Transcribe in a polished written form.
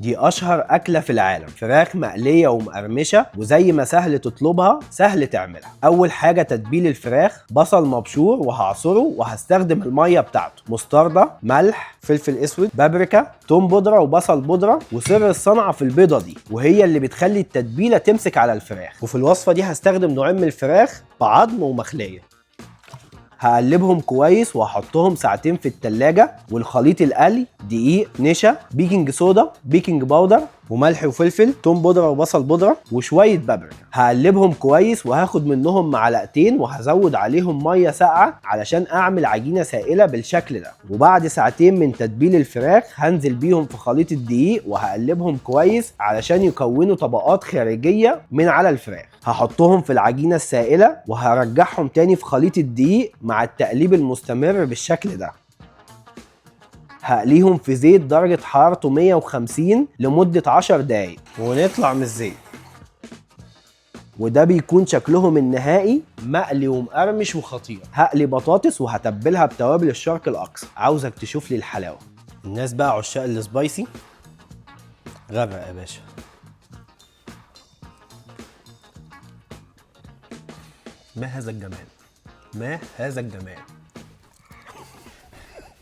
دي اشهر اكله في العالم، فراخ مقليه ومقرمشه، وزي ما سهل تطلبها سهل تعملها. اول حاجه تتبيل الفراخ: بصل مبشور وهعصره وهستخدم الميه بتاعته، مستردة، ملح، فلفل اسود، بابريكا، توم بودره وبصل بودره. وسر الصنعه في البيضه دي، وهي اللي بتخلي التتبيله تمسك على الفراخ. وفي الوصفه دي هستخدم نوعين من الفراخ، بعظم ومخليه. هقلبهم كويس وهحطهم ساعتين في التلاجة. والخليط القلي: دقيق، نشا، بيكنج صودا، بيكنج باودر، وملح وفلفل، توم بودره وبصل بودره، وشويه بابريكا. هقلبهم كويس وهاخد منهم معلقتين وهزود عليهم ميه ساقعه علشان اعمل عجينه سائله بالشكل ده. وبعد ساعتين من تتبيل الفراخ هنزل بيهم في خليط الدقيق وهقلبهم كويس علشان يكونوا طبقات خارجيه من على الفراخ. هحطهم في العجينه السائله وهرجعهم تاني في خليط الدقيق مع التقليب المستمر بالشكل ده. هقليهم في زيت درجة حرارته 150 لمدة 10 دقايق ونطلع من الزيت. وده بيكون شكلهم النهائي، مقلي ومقرمش وخطير. هقلي بطاطس وهتبلها بتوابل الشرق الأقصى. عاوزك تشوف لي الحلاوة. الناس بقى عشاق السبايسي، غرق يا باشا. ما هذا الجمال، ما هذا الجمال.